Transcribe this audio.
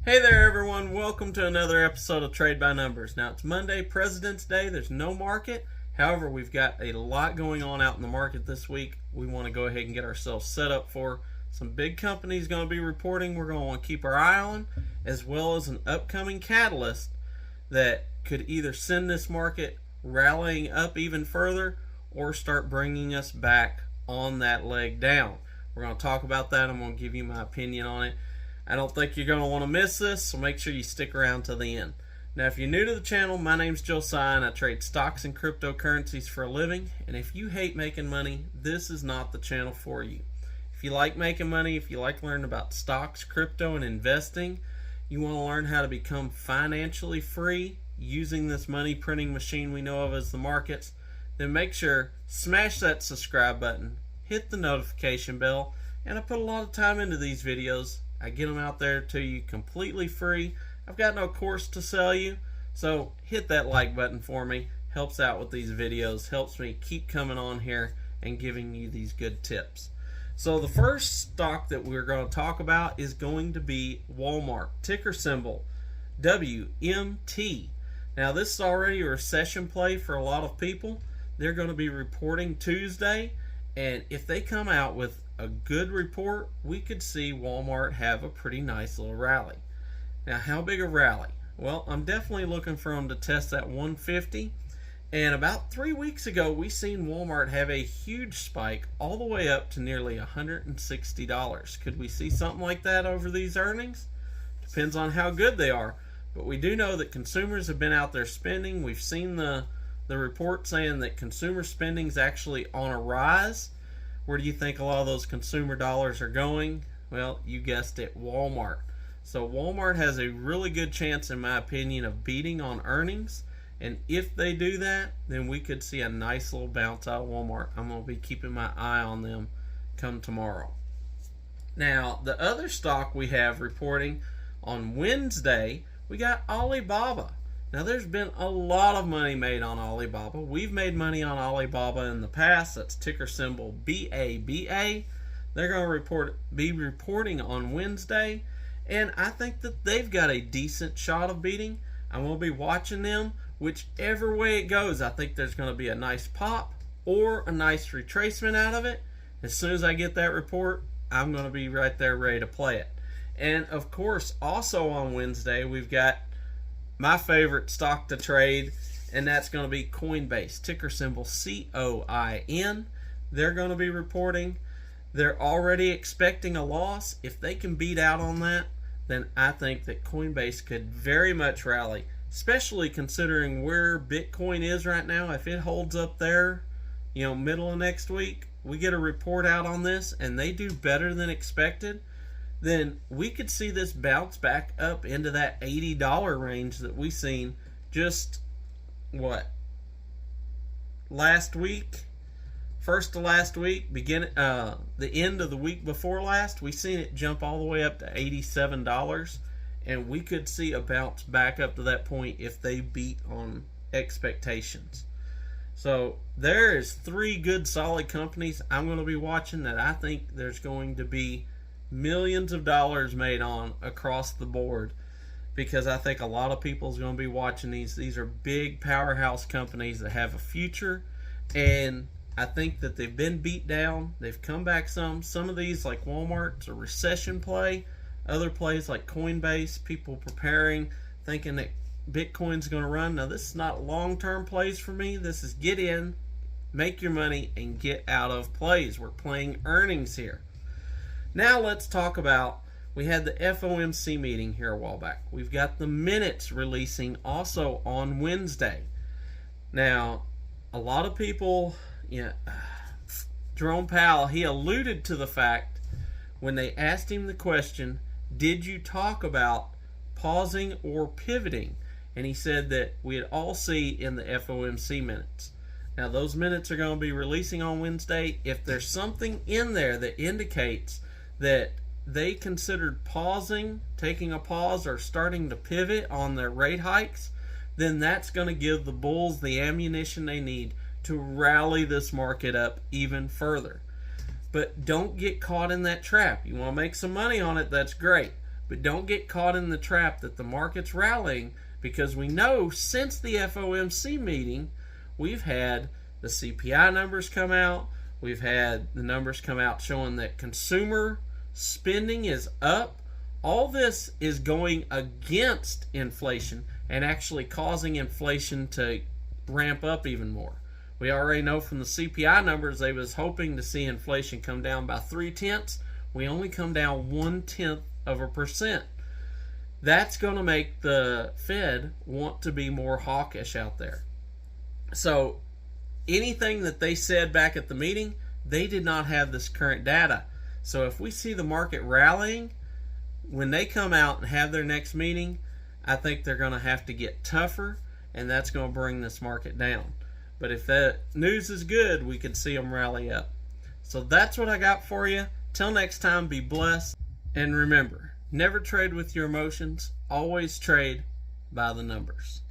Hey there, everyone. Welcome to another episode of Trade by Numbers. Now, it's Monday, President's Day. There's no market. However, we've got a lot going on out in the market this week. We want to go ahead and get ourselves set up for some big companies going to be reporting. We're going to want to keep our eye on, as well as an upcoming catalyst that could either send this market rallying up even further or start bringing us back on that leg down. We're going to talk about that. I'm going to give you my opinion on it. I don't think you're going to want to miss this, so make sure you stick around to the end. Now, if you're new to the channel, my name's Josiah, and I trade stocks and cryptocurrencies for a living. And if you hate making money, this is not the channel for you. If you like making money, if you like learning about stocks, crypto, and investing, you want to learn how to become financially free using this money printing machine we know of as the markets, then make sure, smash that subscribe button, hit the notification bell, and I put a lot of time into these videos. I get them out there to you completely free. I've got no course to sell you, so hit that like button for me. Helps out with these videos, helps me keep coming on here and giving you these good tips. So the first stock that we're going to talk about is going to be Walmart, ticker symbol WMT. Now, this is already a recession play for a lot of people. They're going to be reporting Tuesday, and if they come out with a good report, we could see Walmart have a pretty nice little rally. Now, how big a rally? Well, I'm definitely looking for them to test that 150. And about 3 weeks ago, we seen Walmart have a huge spike all the way up to nearly $160. Could we see something like that over these earnings? Depends on how good they are. But we do know that consumers have been out there spending. We've seen the report saying that consumer spending is actually on a rise. Where do you think a lot of those consumer dollars are going? Well, you guessed it, Walmart. So Walmart has a really good chance, in my opinion, of beating on earnings. And if they do that, then we could see a nice little bounce out of Walmart. I'm going to be keeping my eye on them come tomorrow. Now, the other stock we have reporting on Wednesday, we got Alibaba. Now, there's been a lot of money made on Alibaba. We've made money on Alibaba in the past. That's ticker symbol BABA. They're going to be reporting on Wednesday, and I think that they've got a decent shot of beating. I'm going to be watching them. Whichever way it goes, I think there's going to be a nice pop or a nice retracement out of it. As soon as I get that report, I'm going to be right there ready to play it. And, of course, also on Wednesday, we've got my favorite stock to trade, and that's going to be Coinbase, ticker symbol COIN. They're going to be reporting. They're already expecting a loss. If they can beat out on that, then I think that Coinbase could very much rally, especially considering where Bitcoin is right now. If it holds up there, middle of next week, we get a report out on this, and they do better than expected, then we could see this bounce back up into that $80 range that we seen just, last week? First to last week, the end of the week before last, we seen it jump all the way up to $87, and we could see a bounce back up to that point if they beat on expectations. So there is 3 good solid companies I'm going to be watching that I think there's going to be millions of dollars made on across the board, because I think a lot of people is going to be watching these. These are big powerhouse companies that have a future, and I think that they've been beat down. They've come back some. Some of these, like Walmart, it's a recession play. Other plays like Coinbase, people preparing, thinking that Bitcoin's going to run. Now, this is not long-term plays for me. This is get in, make your money, and get out of plays. We're playing earnings here. Now let's talk about, we had the FOMC meeting here a while back. We've got the minutes releasing also on Wednesday. Now, a lot of people, Jerome Powell, he alluded to the fact when they asked him the question, did you talk about pausing or pivoting? And he said that we'd all see in the FOMC minutes. Now, those minutes are going to be releasing on Wednesday. If there's something in there that indicates that they considered pausing, taking a pause, or starting to pivot on their rate hikes, then that's going to give the bulls the ammunition they need to rally this market up even further. But don't get caught in that trap. You want to make some money on it, that's great. But don't get caught in the trap that the market's rallying, because we know since the FOMC meeting, we've had the CPI numbers come out. We've had the numbers come out showing that consumer spending is up. All this is going against inflation and actually causing inflation to ramp up even more. We already know from the CPI numbers they was hoping to see inflation come down by 0.3. We only come down 0.1%. That's going to make the Fed want to be more hawkish out there. So anything that they said back at the meeting, they did not have this current data. So if we see the market rallying, when they come out and have their next meeting, I think they're going to have to get tougher, and that's going to bring this market down. But if that news is good, we can see them rally up. So that's what I got for you. Till next time, be blessed. And remember, never trade with your emotions. Always trade by the numbers.